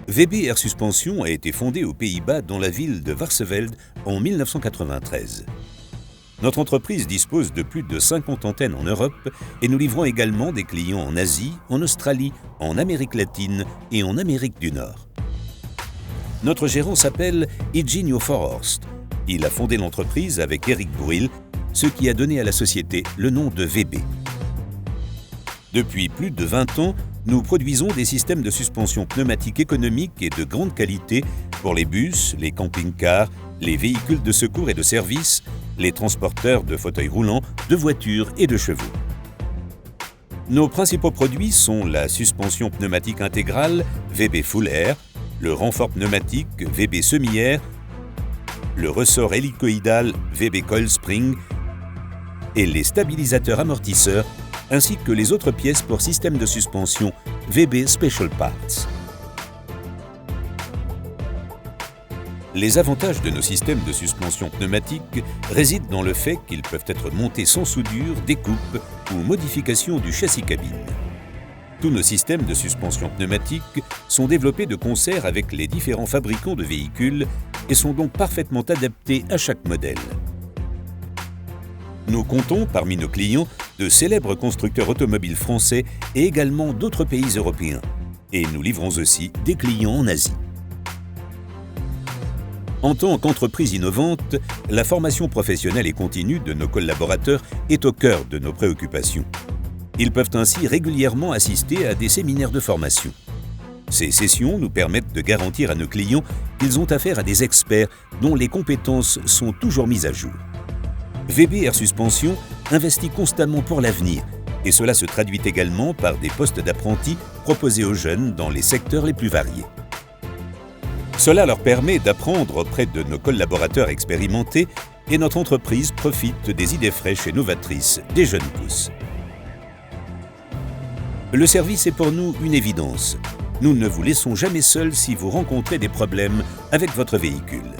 VB Air Suspension a été fondée aux Pays-Bas dans la ville de Varsseveld en 1993. Notre entreprise dispose de plus de 50 antennes en Europe et nous livrons également des clients en Asie, en Australie, en Amérique latine et en Amérique du Nord. Notre gérant s'appelle Eugenio Forhorst. Il a fondé l'entreprise avec Eric Bruil, ce qui a donné à la société le nom de VB. Depuis plus de 20 ans, nous produisons des systèmes de suspension pneumatique économiques et de grande qualité pour les bus, les camping-cars, les véhicules de secours et de service, les transporteurs de fauteuils roulants, de voitures et de chevaux. Nos principaux produits sont la suspension pneumatique intégrale VB Full Air, le renfort pneumatique VB Semi-Air, le ressort hélicoïdal VB Coil Spring et les stabilisateurs amortisseurs ainsi que les autres pièces pour système de suspension VB Special Parts. Les avantages de nos systèmes de suspension pneumatique résident dans le fait qu'ils peuvent être montés sans soudure, découpe ou modification du châssis cabine. Tous nos systèmes de suspension pneumatique sont développés de concert avec les différents fabricants de véhicules et sont donc parfaitement adaptés à chaque modèle. Nous comptons parmi nos clients de célèbres constructeurs automobiles français et également d'autres pays européens. Et nous livrons aussi des clients en Asie. En tant qu'entreprise innovante, la formation professionnelle et continue de nos collaborateurs est au cœur de nos préoccupations. Ils peuvent ainsi régulièrement assister à des séminaires de formation. Ces sessions nous permettent de garantir à nos clients qu'ils ont affaire à des experts dont les compétences sont toujours mises à jour. VB Air Suspension investit constamment pour l'avenir et cela se traduit également par des postes d'apprentis proposés aux jeunes dans les secteurs les plus variés. Cela leur permet d'apprendre auprès de nos collaborateurs expérimentés et notre entreprise profite des idées fraîches et novatrices des jeunes pousses. Le service est pour nous une évidence. Nous ne vous laissons jamais seuls si vous rencontrez des problèmes avec votre véhicule.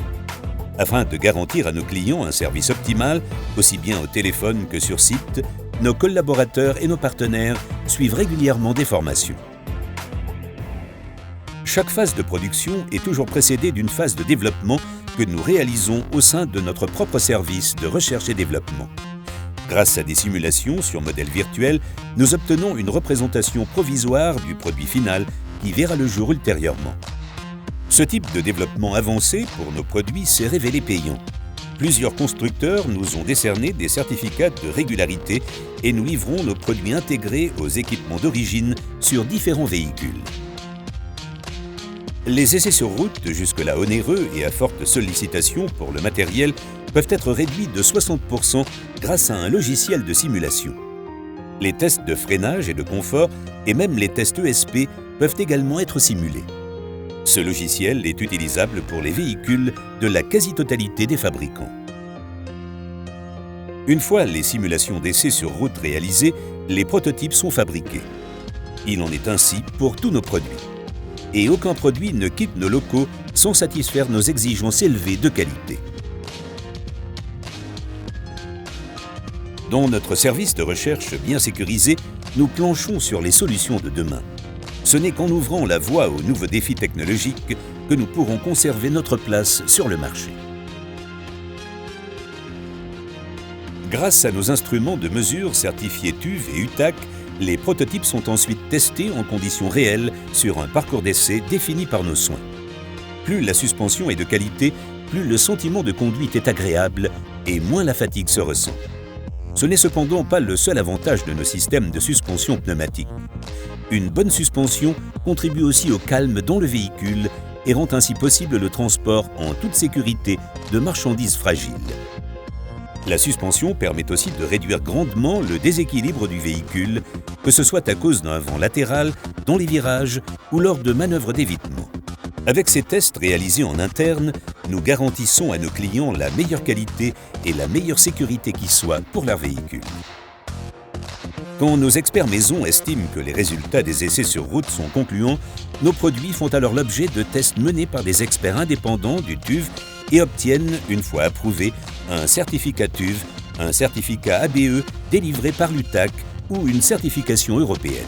Afin de garantir à nos clients un service optimal, aussi bien au téléphone que sur site, nos collaborateurs et nos partenaires suivent régulièrement des formations. Chaque phase de production est toujours précédée d'une phase de développement que nous réalisons au sein de notre propre service de recherche et développement. Grâce à des simulations sur modèle virtuel, nous obtenons une représentation provisoire du produit final qui verra le jour ultérieurement. Ce type de développement avancé pour nos produits s'est révélé payant. Plusieurs constructeurs nous ont décerné des certificats de régularité et nous livrons nos produits intégrés aux équipements d'origine sur différents véhicules. Les essais sur route, jusque-là onéreux et à forte sollicitation pour le matériel, peuvent être réduits de 60% grâce à un logiciel de simulation. Les tests de freinage et de confort et même les tests ESP peuvent également être simulés. Ce logiciel est utilisable pour les véhicules de la quasi-totalité des fabricants. Une fois les simulations d'essais sur route réalisées, les prototypes sont fabriqués. Il en est ainsi pour tous nos produits. Et aucun produit ne quitte nos locaux sans satisfaire nos exigences élevées de qualité. Dans notre service de recherche bien sécurisé, nous planchons sur les solutions de demain. Ce n'est qu'en ouvrant la voie aux nouveaux défis technologiques que nous pourrons conserver notre place sur le marché. Grâce à nos instruments de mesure certifiés TÜV et UTAC, les prototypes sont ensuite testés en conditions réelles sur un parcours d'essai défini par nos soins. Plus la suspension est de qualité, plus le sentiment de conduite est agréable et moins la fatigue se ressent. Ce n'est cependant pas le seul avantage de nos systèmes de suspension pneumatique. Une bonne suspension contribue aussi au calme dans le véhicule et rend ainsi possible le transport en toute sécurité de marchandises fragiles. La suspension permet aussi de réduire grandement le déséquilibre du véhicule, que ce soit à cause d'un vent latéral, dans les virages ou lors de manœuvres d'évitement. Avec ces tests réalisés en interne, nous garantissons à nos clients la meilleure qualité et la meilleure sécurité qui soit pour leur véhicule. Quand nos experts maison estiment que les résultats des essais sur route sont concluants, nos produits font alors l'objet de tests menés par des experts indépendants du TÜV et obtiennent, une fois approuvés, un certificat TÜV, un certificat ABE délivré par l'UTAC ou une certification européenne.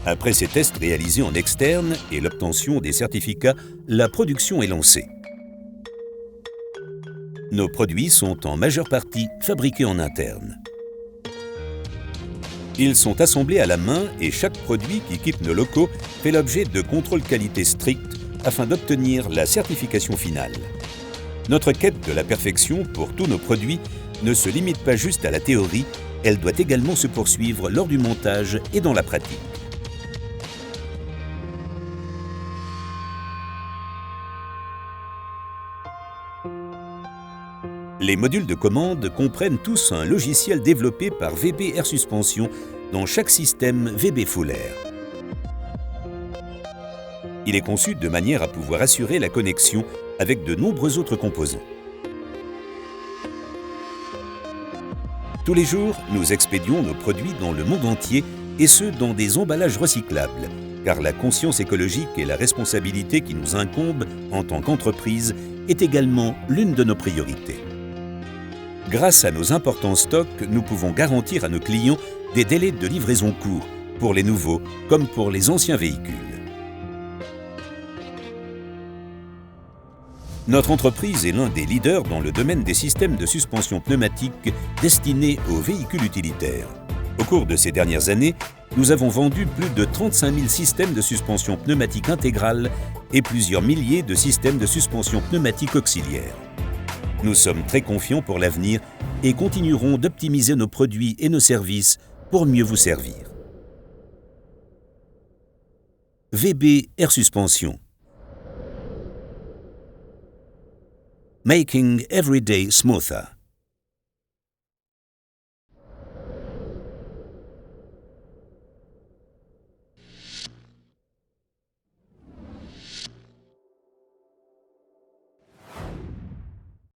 Après ces tests réalisés en externe et l'obtention des certificats, la production est lancée. Nos produits sont en majeure partie fabriqués en interne. Ils sont assemblés à la main et chaque produit qui quitte nos locaux fait l'objet de contrôles qualité stricts afin d'obtenir la certification finale. Notre quête de la perfection pour tous nos produits ne se limite pas juste à la théorie, elle doit également se poursuivre lors du montage et dans la pratique. Les modules de commande comprennent tous un logiciel développé par VB Air Suspension dans chaque système VB Full Air. Il est conçu de manière à pouvoir assurer la connexion avec de nombreux autres composants. Tous les jours, nous expédions nos produits dans le monde entier et ce, dans des emballages recyclables, car la conscience écologique et la responsabilité qui nous incombent en tant qu'entreprise est également l'une de nos priorités. Grâce à nos importants stocks, nous pouvons garantir à nos clients des délais de livraison courts, pour les nouveaux comme pour les anciens véhicules. Notre entreprise est l'un des leaders dans le domaine des systèmes de suspension pneumatique destinés aux véhicules utilitaires. Au cours de ces dernières années, nous avons vendu plus de 35 000 systèmes de suspension pneumatique intégrale et plusieurs milliers de systèmes de suspension pneumatique auxiliaire. Nous sommes très confiants pour l'avenir et continuerons d'optimiser nos produits et nos services pour mieux vous servir. VB Air Suspension. Making every day smoother.